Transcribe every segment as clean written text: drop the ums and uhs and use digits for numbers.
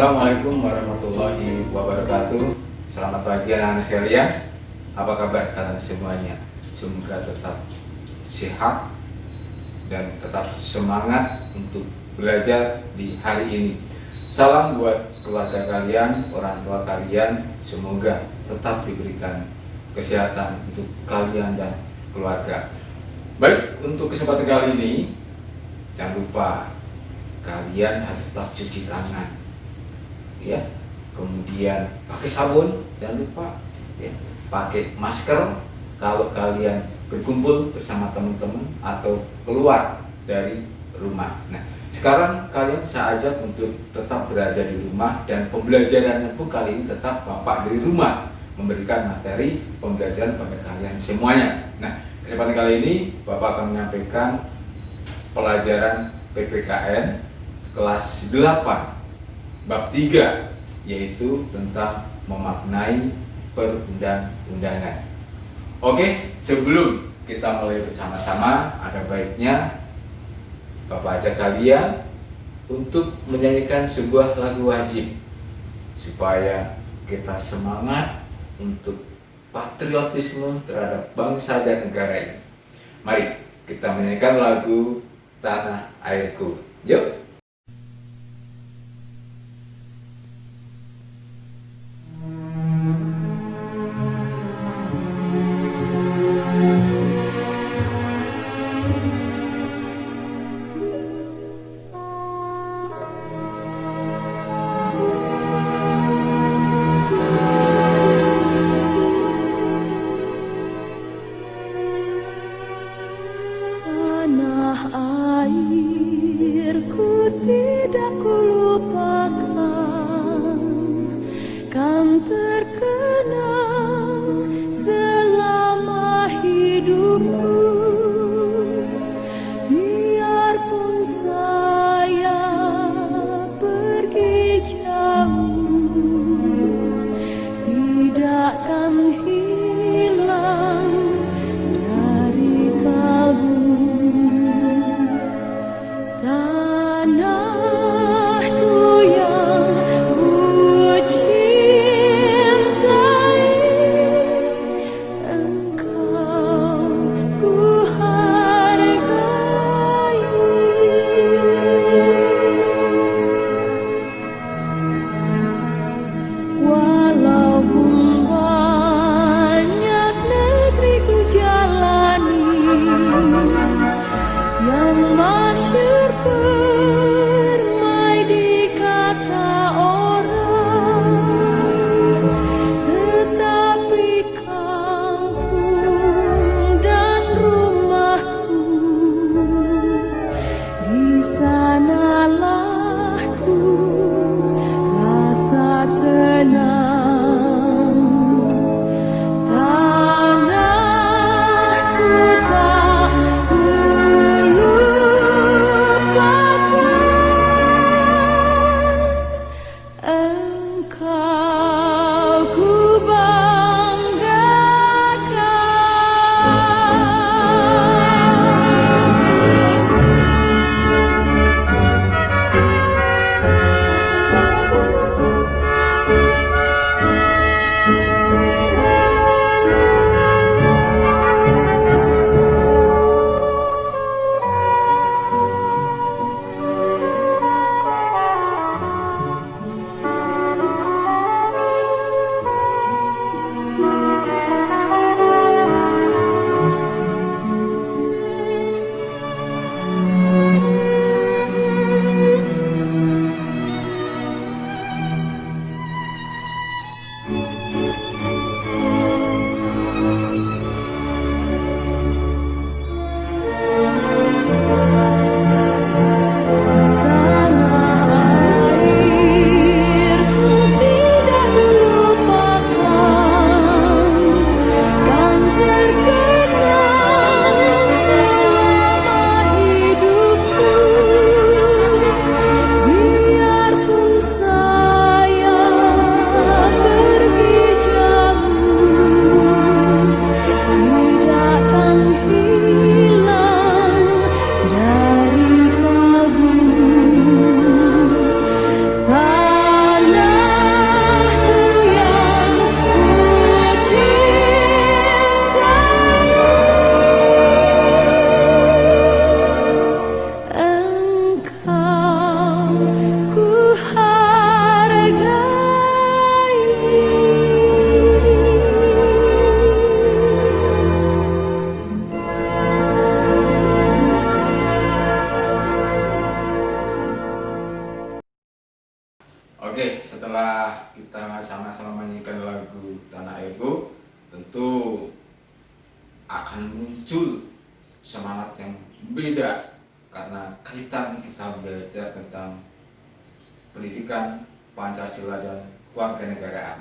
Assalamualaikum warahmatullahi wabarakatuh. Selamat pagi anak-anak sekalian. Apa kabar kalian semuanya? Semoga tetap sehat dan tetap semangat untuk belajar di hari ini. Salam buat keluarga kalian, orang tua kalian. Semoga tetap diberikan kesehatan untuk kalian dan keluarga. Baik, untuk kesempatan kali ini jangan lupa kalian harus tetap cuci tangan, ya. Kemudian pakai sabun, jangan lupa, ya. Pakai masker kalau kalian berkumpul bersama teman-teman atau keluar dari rumah. Nah, sekarang kalian saya ajak untuk tetap berada di rumah, dan pembelajarannya pun kali ini tetap Bapak dari rumah memberikan materi pembelajaran pada kalian semuanya. Nah, kesempatan kali ini Bapak akan menyampaikan pelajaran PPKN kelas 8 bab 3, yaitu tentang memaknai perundang-undangan. Oke, sebelum kita mulai bersama-sama, ada baiknya Bapak ajak kalian untuk menyanyikan sebuah lagu wajib supaya kita semangat untuk patriotisme terhadap bangsa dan negara ini. Mari kita menyanyikan lagu Tanah Airku. Yuk. Tanah airku akan muncul semangat yang beda karena kaitan kita belajar tentang pendidikan Pancasila dan kewarganegaraan.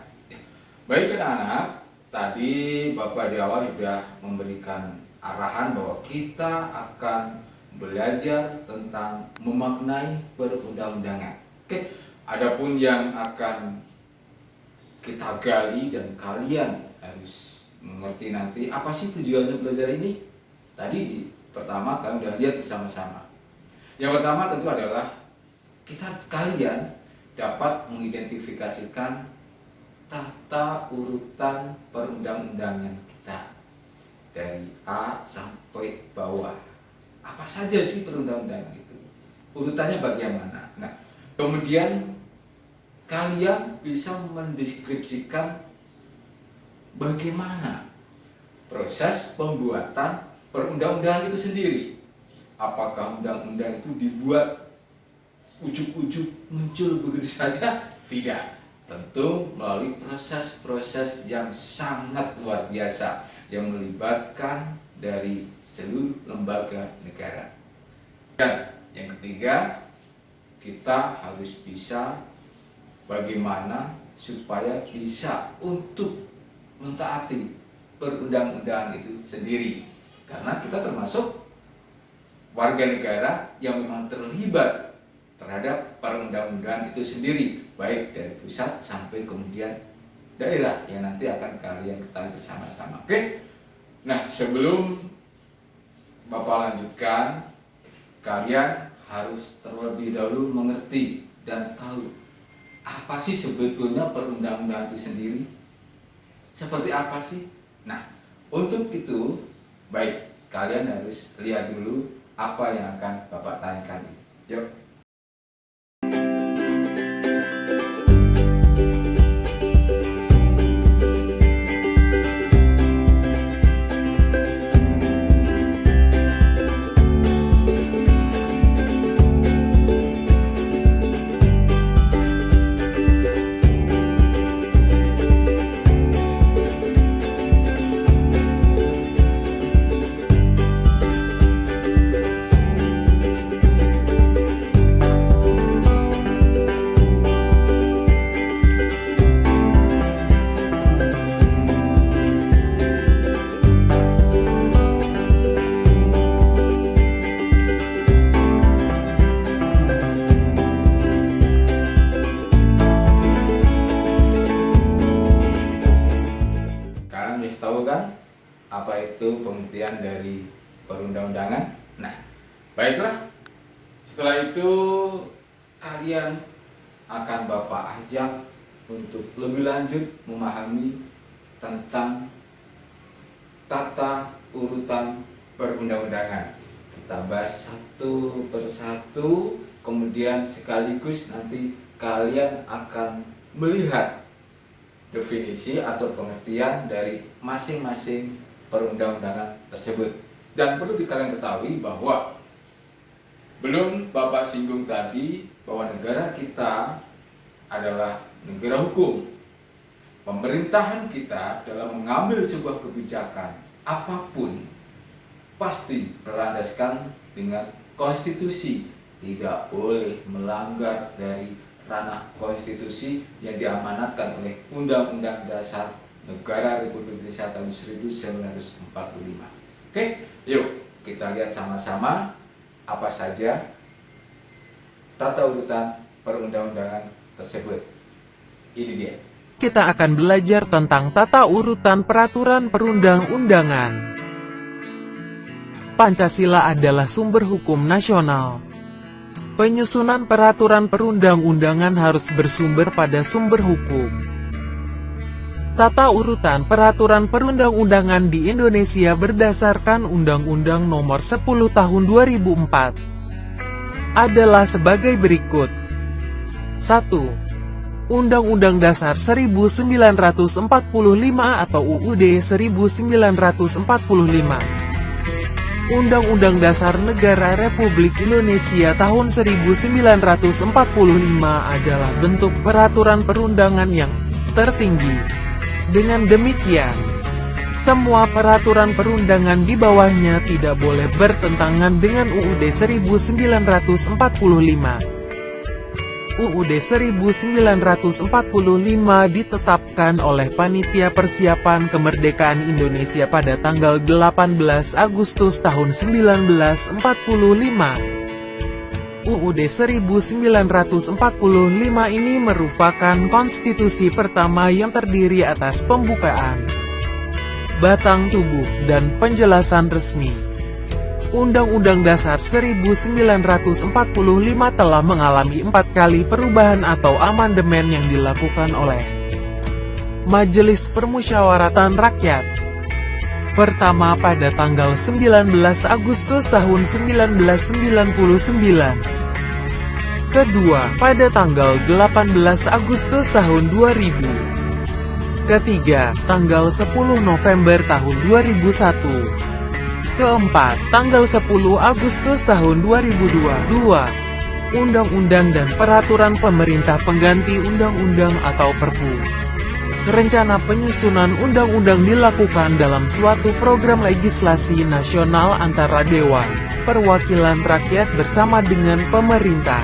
Baik anak-anak, tadi Bapak di awal sudah memberikan arahan bahwa kita akan belajar tentang memaknai perundang-undangan. Oke, adapun yang akan kita gali dan kalian harus mengerti nanti apa sih tujuannya belajar ini. Tadi pertama kalian sudah lihat bersama-sama. Yang pertama tentu adalah kalian dapat mengidentifikasikan tata urutan perundang-undangan kita dari A sampai bawah. Apa saja sih perundang-undangan itu? Urutannya bagaimana? Nah, kemudian kalian bisa mendeskripsikan bagaimana proses pembuatan perundang-undangan itu sendiri. Apakah undang-undang itu dibuat ujuk-ujuk muncul begitu saja? Tidak. Tentu melalui proses-proses yang sangat luar biasa yang melibatkan dari seluruh lembaga negara. Dan yang ketiga, kita harus bisa bagaimana supaya bisa untuk mentaati perundang-undangan itu sendiri. Karena kita termasuk warga negara yang memang terlibat terhadap perundang-undangan itu sendiri, baik dari pusat sampai kemudian daerah yang nanti akan kalian ketahui bersama-sama. Oke? Nah, sebelum Bapak lanjutkan, kalian harus terlebih dahulu mengerti dan tahu apa sih sebetulnya perundang-undangan itu sendiri? Seperti apa sih? Nah, untuk itu, baik, kalian harus lihat dulu apa yang akan Bapak tanyakan. Yuk. Apa itu pengertian dari perundang-undangan? Nah, baiklah. Setelah itu kalian akan Bapak ajak untuk lebih lanjut memahami tentang tata urutan perundang-undangan. Kita bahas satu persatu, kemudian sekaligus nanti kalian akan melihat definisi atau pengertian dari masing-masing perundang-undangan tersebut. Dan perlu kalian ketahui bahwa belum Bapak singgung tadi bahwa negara kita adalah negara hukum. Pemerintahan kita dalam mengambil sebuah kebijakan apapun pasti berlandaskan dengan konstitusi, tidak boleh melanggar dari ranah konstitusi yang diamanatkan oleh Undang-Undang Dasar Negara Republik Indonesia tahun 1945. Oke, yuk kita lihat sama-sama apa saja tata urutan perundang-undangan tersebut. Ini dia. Kita akan belajar tentang tata urutan peraturan perundang-undangan. Pancasila adalah sumber hukum nasional. Penyusunan peraturan perundang-undangan harus bersumber pada sumber hukum. Tata urutan peraturan perundang-undangan di Indonesia berdasarkan Undang-Undang Nomor 10 Tahun 2004 adalah sebagai berikut. 1. Undang-Undang Dasar 1945 atau UUD 1945. Undang-Undang Dasar Negara Republik Indonesia tahun 1945 adalah bentuk peraturan perundangan yang tertinggi. Dengan demikian, Semua peraturan perundangan di bawahnya tidak boleh bertentangan dengan UUD 1945. UUD 1945 ditetapkan oleh Panitia Persiapan Kemerdekaan Indonesia pada tanggal 18 Agustus tahun 1945. UUD 1945 ini merupakan konstitusi pertama yang terdiri atas pembukaan, batang tubuh, dan penjelasan resmi. Undang-Undang Dasar 1945 telah mengalami 4 kali perubahan atau amandemen yang dilakukan oleh Majelis Permusyawaratan Rakyat. Pertama pada tanggal 19 Agustus tahun 1999. Kedua pada tanggal 18 Agustus tahun 2000. Ketiga, tanggal 10 November tahun 2001. Keempat, tanggal 10 Agustus tahun 2002. Undang-undang dan peraturan pemerintah pengganti undang-undang atau Perpu. Rencana penyusunan undang-undang dilakukan dalam suatu program legislasi nasional antara Dewan Perwakilan Rakyat bersama dengan pemerintah.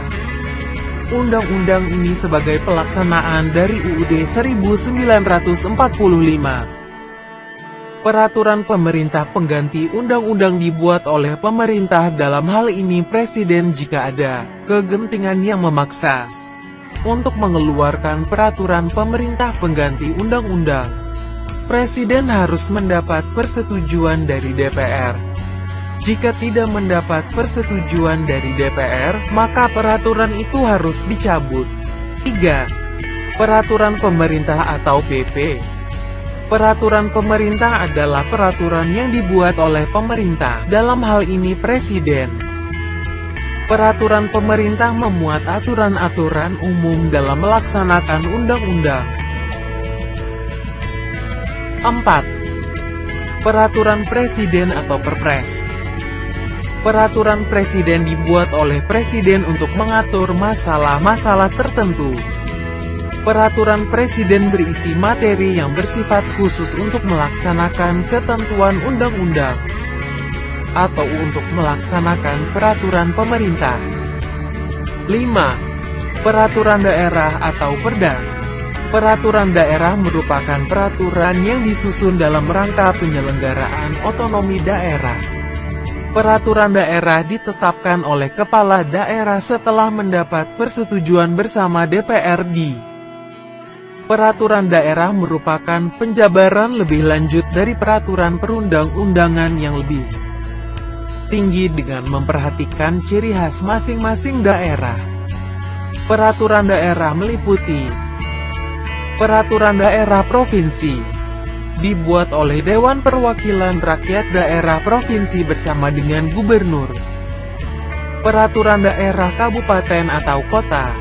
Undang-undang ini sebagai pelaksanaan dari UUD 1945. Peraturan pemerintah pengganti undang-undang dibuat oleh pemerintah, dalam hal ini presiden, jika ada kegentingan yang memaksa untuk mengeluarkan peraturan pemerintah pengganti undang-undang. Presiden harus mendapat persetujuan dari DPR. Jika tidak mendapat persetujuan dari DPR, maka peraturan itu harus dicabut. 3. Peraturan pemerintah atau PP. Peraturan pemerintah adalah peraturan yang dibuat oleh pemerintah, dalam hal ini presiden. Peraturan pemerintah memuat aturan-aturan umum dalam melaksanakan undang-undang. 4. Peraturan presiden atau Perpres. Peraturan presiden dibuat oleh presiden untuk mengatur masalah-masalah tertentu. Peraturan presiden berisi materi yang bersifat khusus untuk melaksanakan ketentuan undang-undang atau untuk melaksanakan peraturan pemerintah. 5. Peraturan daerah atau Perda. Peraturan daerah merupakan peraturan yang disusun dalam rangka penyelenggaraan otonomi daerah. Peraturan daerah ditetapkan oleh kepala daerah setelah mendapat persetujuan bersama DPRD. Peraturan daerah merupakan penjabaran lebih lanjut dari peraturan perundang-undangan yang lebih tinggi dengan memperhatikan ciri khas masing-masing daerah. Peraturan daerah meliputi peraturan daerah provinsi, dibuat oleh Dewan Perwakilan Rakyat Daerah Provinsi bersama dengan Gubernur. Peraturan daerah kabupaten atau kota,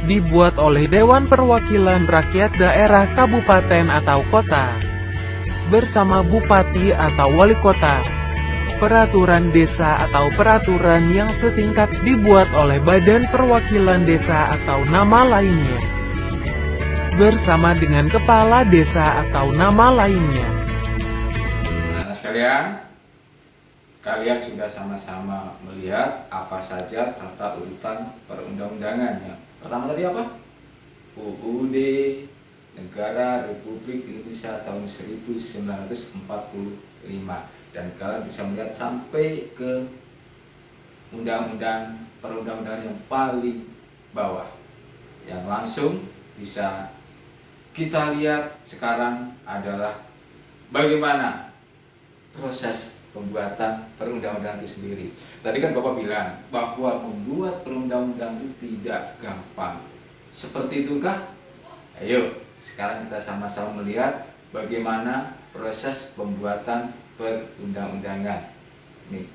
dibuat oleh Dewan Perwakilan Rakyat Daerah Kabupaten atau Kota bersama Bupati atau Wali Kota. Peraturan desa atau peraturan yang setingkat dibuat oleh Badan Perwakilan Desa atau nama lainnya bersama dengan Kepala Desa atau nama lainnya. Nah, sekalian, kalian sudah sama-sama melihat apa saja tata urutan perundang-undangannya. Pertama tadi apa? UUD Negara Republik Indonesia tahun 1945. Dan kalian bisa melihat sampai ke undang-undang perundang-undangan yang paling bawah, yang langsung bisa kita lihat sekarang adalah bagaimana proses pembuatan perundang-undangan itu sendiri. Tadi kan Bapak bilang bahwa membuat perundang-undangan itu tidak gampang. Seperti itukah? Ayo, sekarang kita sama-sama melihat bagaimana proses pembuatan perundang-undangan. Nih.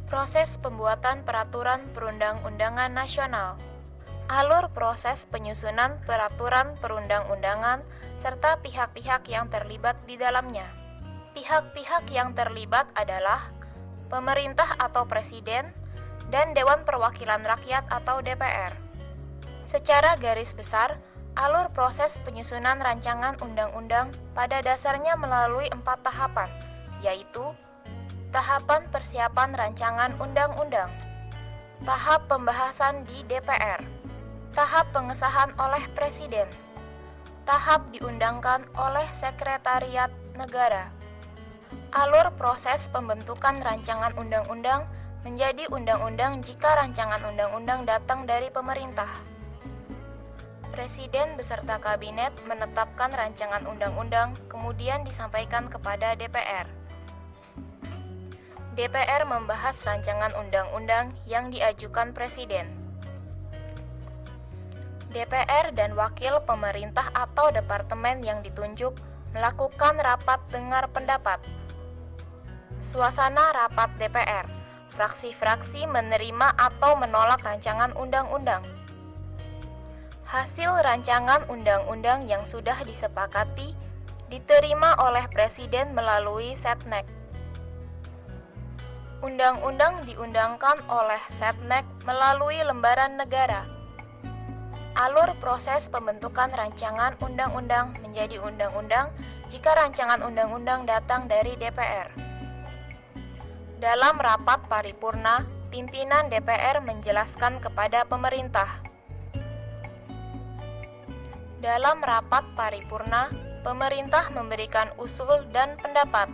Proses pembuatan peraturan perundang-undangan nasional. Alur proses penyusunan peraturan perundang-undangan serta pihak-pihak yang terlibat di dalamnya. Pihak-pihak yang terlibat adalah pemerintah atau presiden dan Dewan Perwakilan Rakyat atau DPR. Secara garis besar, Alur proses penyusunan rancangan undang-undang pada dasarnya melalui 4 tahapan, yaitu tahapan persiapan rancangan undang-undang, tahap pembahasan di DPR, tahap pengesahan oleh Presiden, tahap diundangkan oleh Sekretariat Negara. Alur proses pembentukan rancangan undang-undang menjadi undang-undang jika rancangan undang-undang datang dari pemerintah. Presiden beserta kabinet menetapkan rancangan undang-undang, kemudian disampaikan kepada DPR. DPR membahas rancangan undang-undang yang diajukan Presiden. DPR dan wakil pemerintah atau departemen yang ditunjuk melakukan rapat dengar pendapat. Suasana rapat DPR, fraksi-fraksi menerima atau menolak rancangan undang-undang. Hasil rancangan undang-undang yang sudah disepakati diterima oleh Presiden melalui Setnek. Undang-undang diundangkan oleh Setnek melalui lembaran negara. Alur proses pembentukan rancangan undang-undang menjadi undang-undang jika rancangan undang-undang datang dari DPR. Dalam rapat paripurna, pimpinan DPR menjelaskan kepada pemerintah. Dalam rapat paripurna, pemerintah memberikan usul dan pendapat.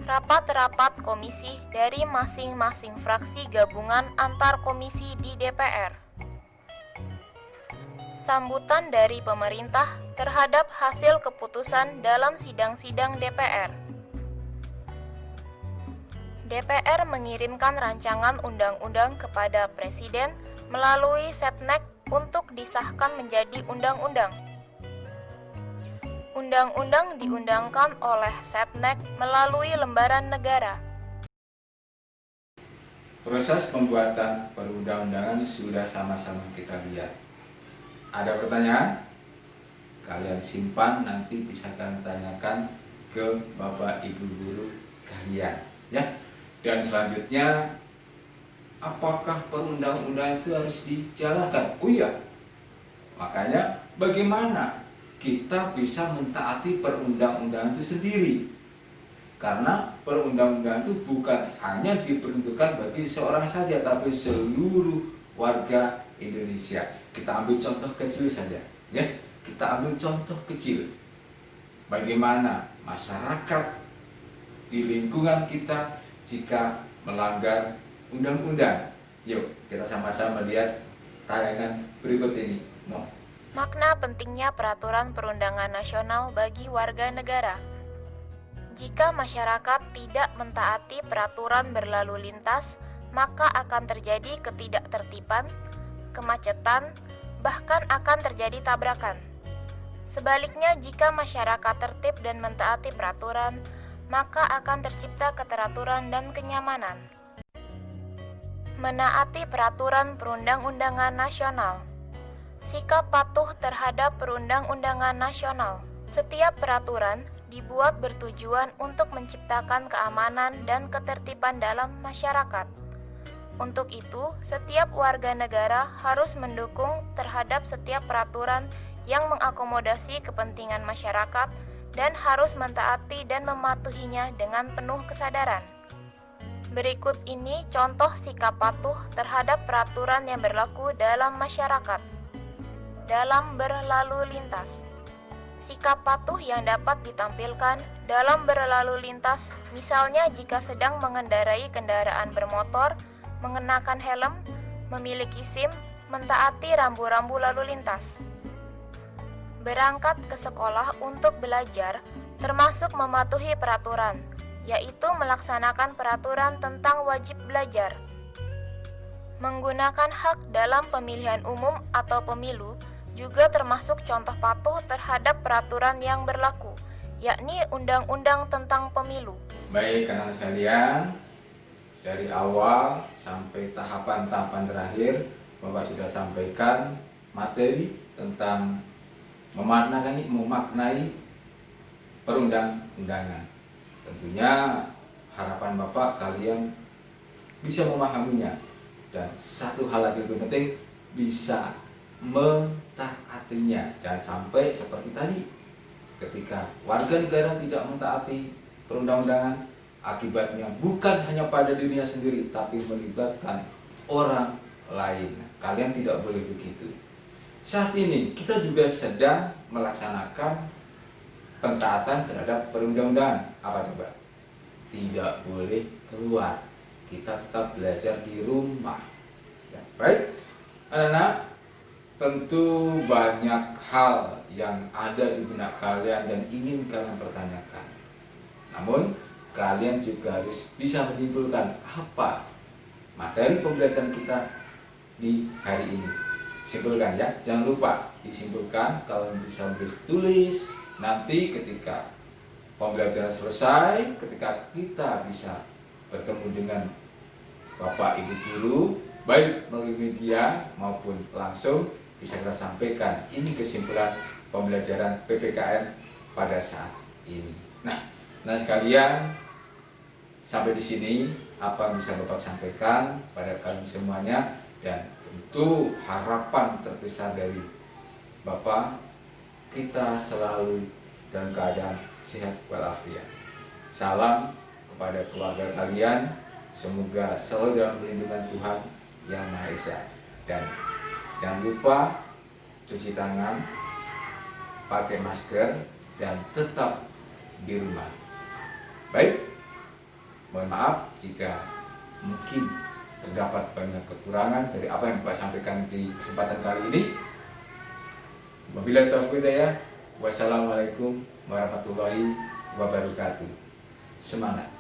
Rapat-rapat komisi dari masing-masing fraksi gabungan antar komisi di DPR. Sambutan dari pemerintah terhadap hasil keputusan dalam sidang-sidang DPR. DPR mengirimkan rancangan undang-undang kepada Presiden melalui Setnek untuk disahkan menjadi undang-undang. Undang-undang diundangkan oleh Setnek melalui lembaran negara. Proses pembuatan perundang-undangan sudah sama-sama kita lihat. Ada pertanyaan? Kalian simpan, nanti bisa kalian tanyakan ke Bapak Ibu guru kalian, ya. Dan selanjutnya, apakah perundang-undangan itu harus dijalankan? Oh iya. Makanya bagaimana kita bisa mentaati perundang-undangan itu sendiri? Karena perundang-undangan itu bukan hanya diperuntukkan bagi seorang saja, tapi seluruh warga Indonesia. Kita ambil contoh kecil saja, ya. Kita ambil contoh kecil. Bagaimana masyarakat di lingkungan kita jika melanggar undang-undang. Yuk, kita sama-sama lihat tayangan berikut ini. Makna pentingnya peraturan perundangan nasional bagi warga negara. Jika masyarakat tidak mentaati peraturan berlalu lintas, maka akan terjadi ketidaktertiban, kemacetan, bahkan akan terjadi tabrakan. Sebaliknya, jika masyarakat tertib dan mentaati peraturan, maka akan tercipta keteraturan dan kenyamanan. Menaati peraturan perundang-undangan nasional. Sikap patuh terhadap perundang-undangan nasional. Setiap peraturan dibuat bertujuan untuk menciptakan keamanan dan ketertiban dalam masyarakat. Untuk itu, setiap warga negara harus mendukung terhadap setiap peraturan yang mengakomodasi kepentingan masyarakat dan harus mentaati dan mematuhinya dengan penuh kesadaran. Berikut ini contoh sikap patuh terhadap peraturan yang berlaku dalam masyarakat. Dalam berlalu lintas. Sikap patuh yang dapat ditampilkan dalam berlalu lintas, misalnya jika sedang mengendarai kendaraan bermotor, mengenakan helm, memiliki SIM, mentaati rambu-rambu lalu lintas. Berangkat ke sekolah untuk belajar, termasuk mematuhi peraturan, yaitu melaksanakan peraturan tentang wajib belajar. Menggunakan hak dalam pemilihan umum atau pemilu juga termasuk contoh patuh terhadap peraturan yang berlaku, yakni Undang-Undang tentang Pemilu. Baik, anak sekalian, dari awal sampai tahapan-tahapan terakhir, Bapak sudah sampaikan materi tentang memaknai perundang-undangan. Tentunya harapan Bapak kalian bisa memahaminya, dan satu hal lagi lebih penting, bisa mentaatinya. Jangan sampai seperti tadi, ketika warga negara tidak mentaati perundang-undangan, akibatnya bukan hanya pada dirinya sendiri, tapi melibatkan orang lain. Kalian tidak boleh begitu. Saat ini kita juga sedang melaksanakan pentaatan terhadap perundang-undangan. Apa coba? Tidak boleh keluar. Kita tetap belajar di rumah. Ya, baik, anak-anak, tentu banyak hal yang ada di benak kalian dan ingin kalian pertanyakan. Namun, kalian juga harus bisa menyimpulkan apa materi pembelajaran kita di hari ini. Simpulkan ya, jangan lupa disimpulkan. Kalau bisa tulis, nanti ketika pembelajaran selesai, ketika kita bisa bertemu dengan Bapak Ibu Guru, baik melalui media maupun langsung, bisa kita sampaikan ini kesimpulan pembelajaran PPKN pada saat ini. Nah sekalian, sampai di sini apa yang bisa Bapak sampaikan pada kalian semuanya, dan tentu harapan terbesar dari Bapak, kita selalu dalam keadaan sehat walafiat. Salam kepada keluarga kalian, semoga selalu dalam perlindungan Tuhan Yang Maha Esa. Dan jangan lupa cuci tangan, pakai masker, dan tetap di rumah. Baik, mohon maaf jika mungkin terdapat banyak kekurangan dari apa yang Bapak sampaikan di kesempatan kali ini. Wabillahi taufiq hidayah. Wassalamualaikum warahmatullahi wabarakatuh. Semangat.